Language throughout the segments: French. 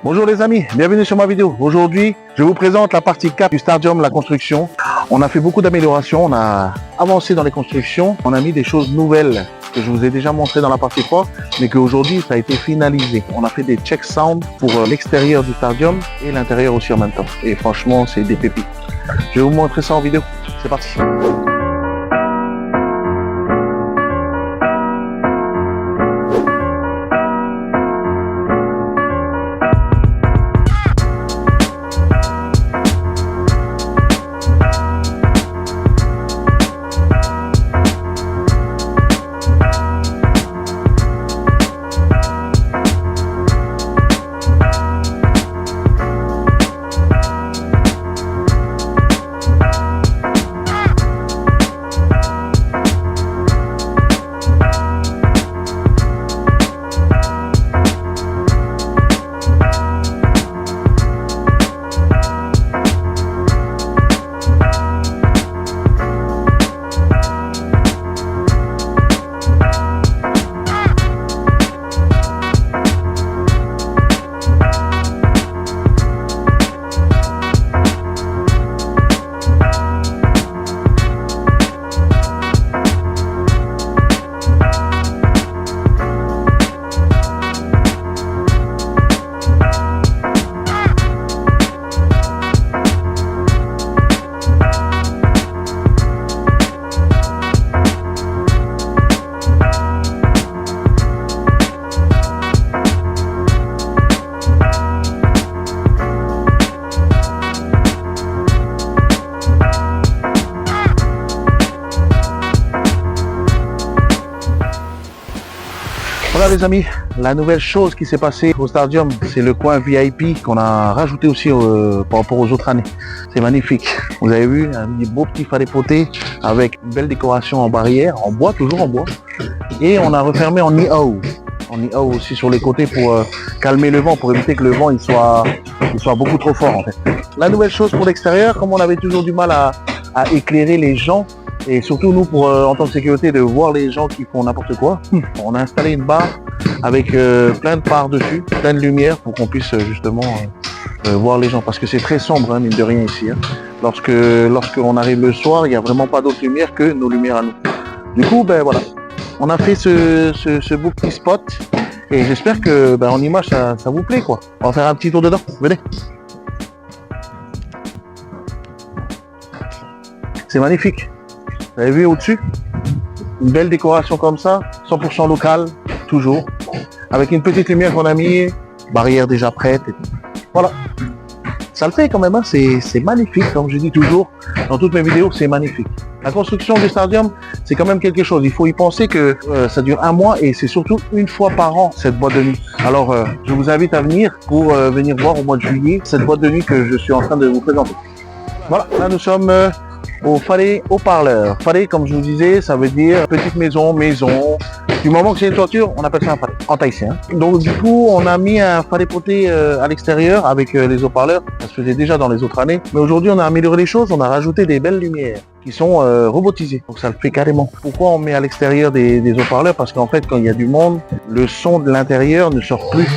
Bonjour les amis, bienvenue sur ma vidéo. Aujourd'hui, je vous présente la partie 4 du stadium, la construction. On a fait beaucoup d'améliorations, on a avancé dans les constructions, on a mis des choses nouvelles que je vous ai déjà montré dans la partie 3, mais qu'aujourd'hui ça a été finalisé. On a fait des check sound pour l'extérieur du stadium et l'intérieur aussi en même temps. Et franchement, c'est des pépites. Je vais vous montrer ça en vidéo. C'est parti. Voilà les amis, la nouvelle chose qui s'est passée au stadium, c'est le coin VIP qu'on a rajouté aussi par rapport aux autres années. C'est magnifique. Vous avez vu, un beau petit faré poté avec une belle décoration en barrière, en bois, toujours en bois. Et on a refermé en e-haut. En e-haut aussi sur les côtés pour calmer le vent, pour éviter que le vent il soit beaucoup trop fort en fait. La nouvelle chose pour l'extérieur, comme on avait toujours du mal à éclairer les gens, et surtout nous pour en tant que sécurité de voir les gens qui font n'importe quoi, on a installé une barre avec plein de barres dessus, plein de lumière pour qu'on puisse justement voir les gens, parce que c'est très sombre hein, mine de rien ici. Hein. Lorsqu'on arrive le soir, il n'y a vraiment pas d'autre lumière que nos lumières à nous. Du coup, ben voilà, on a fait ce beau petit spot et j'espère que ben, en image ça vous plaît quoi. On va faire un petit tour dedans, venez. C'est magnifique. Vous avez vu au-dessus, une belle décoration comme ça, 100% local, toujours, avec une petite lumière qu'on a mis, barrière déjà prête. Et voilà, ça le fait quand même, hein. C'est magnifique, comme je dis toujours dans toutes mes vidéos, c'est magnifique. La construction du stadium, c'est quand même quelque chose. Il faut y penser que ça dure un mois et c'est surtout une fois par an cette boîte de nuit. Alors, je vous invite à venir pour venir voir au mois de juillet cette boîte de nuit que je suis en train de vous présenter. Voilà, là nous sommes au faré haut-parleur. Faré, comme je vous disais, ça veut dire petite maison, maison. Du moment que c'est une toiture, on appelle ça un faré, en tahitien. Donc du coup, on a mis un faré poté à l'extérieur avec les haut-parleurs. Ça se faisait déjà dans les autres années. Mais aujourd'hui, on a amélioré les choses. On a rajouté des belles lumières qui sont robotisées. Donc ça le fait carrément. Pourquoi on met à l'extérieur des haut-parleurs? Parce qu'en fait, quand il y a du monde, le son de l'intérieur ne sort plus.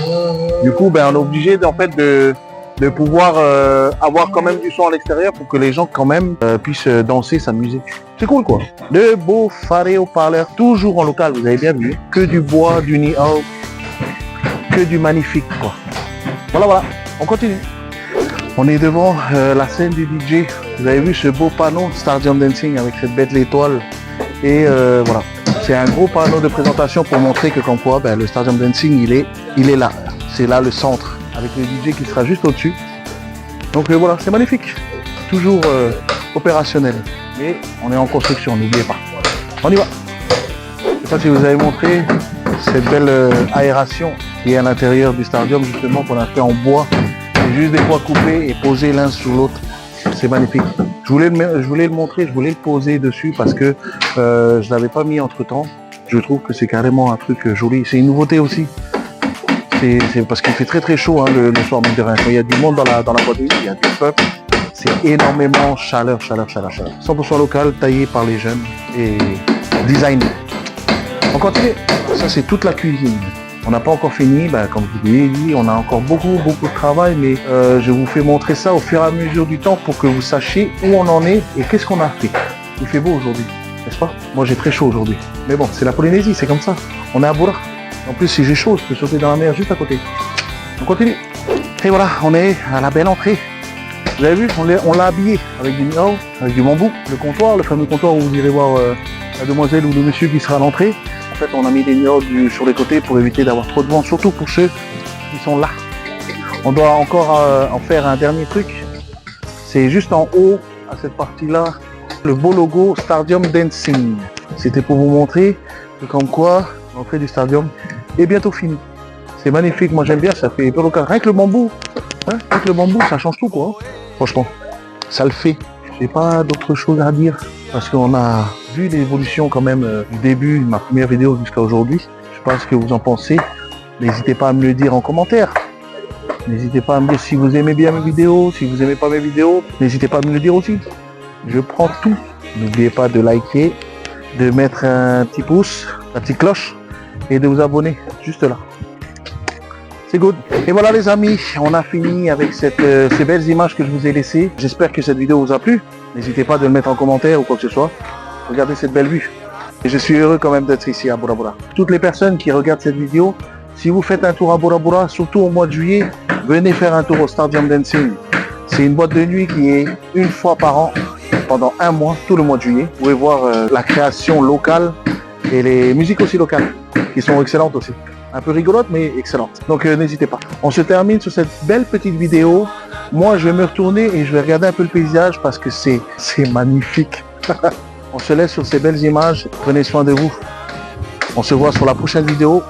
Du coup, ben, on est obligé en fait de pouvoir avoir quand même du son à l'extérieur pour que les gens quand même puissent danser, s'amuser. C'est cool quoi. De beaux farés haut-parleurs, toujours en local, vous avez bien vu. Que du bois, du ni-hao, que du magnifique quoi. Voilà, on continue. On est devant la scène du DJ. Vous avez vu ce beau panneau Stadium Dancing avec cette bête l'étoile. Et voilà, c'est un gros panneau de présentation pour montrer que comme quoi ben, le Stadium Dancing il est là. C'est là le centre, avec le DJ qui sera juste au-dessus. Donc voilà, c'est magnifique. Toujours opérationnel. Et on est en construction, n'oubliez pas. On y va. Je ne sais pas si vous avez montré cette belle aération qui est à l'intérieur du stadium, justement, qu'on a fait en bois. C'est juste des bois coupés et posés l'un sur l'autre. C'est magnifique. Je voulais le montrer, je voulais le poser dessus parce que je ne l'avais pas mis entre temps. Je trouve que c'est carrément un truc joli. C'est une nouveauté aussi. C'est parce qu'il fait très très chaud hein, le soir mine de rien. Quand il y a du monde dans la boîte de nuit, il y a du peuple. C'est énormément chaleur. 100% local, taillé par les jeunes et designé. On continue. Ça, c'est toute la cuisine. On n'a pas encore fini, comme je vous l'ai dit, on a encore beaucoup de travail, mais je vous fais montrer ça au fur et à mesure du temps pour que vous sachiez où on en est et qu'est-ce qu'on a fait. Il fait beau aujourd'hui, n'est-ce pas? Moi j'ai très chaud aujourd'hui. Mais bon, c'est la Polynésie, c'est comme ça. On est à Bura. En plus, si j'ai chaud, je peux sauter dans la mer juste à côté. On continue. Et voilà, on est à la belle entrée. Vous avez vu, on l'a habillé avec du miao, avec du bambou. Le comptoir, le fameux comptoir où vous irez voir la demoiselle ou le monsieur qui sera à l'entrée. En fait, on a mis des miao sur les côtés pour éviter d'avoir trop de vent, surtout pour ceux qui sont là. On doit encore en faire un dernier truc. C'est juste en haut, à cette partie-là, le beau logo Stadium Dancing. C'était pour vous montrer que comme quoi l'entrée du stadium est bientôt finie. C'est magnifique, moi j'aime bien, ça fait peu local. Rien que le bambou, avec le bambou, ça change tout quoi. Franchement, ça le fait. J'ai pas d'autre chose à dire parce qu'on a vu l'évolution quand même du début de ma première vidéo jusqu'à aujourd'hui. Je sais pas ce que vous en pensez. N'hésitez pas à me le dire en commentaire. N'hésitez pas à me dire si vous aimez bien mes vidéos, si vous aimez pas mes vidéos. N'hésitez pas à me le dire aussi. Je prends tout. N'oubliez pas de liker, de mettre un petit pouce, la petite cloche et de vous abonner juste là. C'est good. Et voilà les amis, on a fini avec ces belles images que je vous ai laissées. J'espère que cette vidéo vous a plu. N'hésitez pas de le mettre en commentaire ou quoi que ce soit. Regardez cette belle vue. Et je suis heureux quand même d'être ici à Bora Bora. Toutes les personnes qui regardent cette vidéo, si vous faites un tour à Bora Bora, surtout au mois de juillet, venez faire un tour au Stadium Dancing. C'est une boîte de nuit qui est une fois par an, pendant un mois, tout le mois de juillet. Vous pouvez voir la création locale et les musiques aussi locales, qui sont excellentes aussi. Un peu rigolote mais excellente. Donc n'hésitez pas. On se termine sur cette belle petite vidéo. Moi je vais me retourner et je vais regarder un peu le paysage parce que c'est magnifique. On se laisse sur ces belles images. Prenez soin de vous. On se voit sur la prochaine vidéo,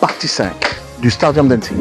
partie 5 du Stadium Dancing.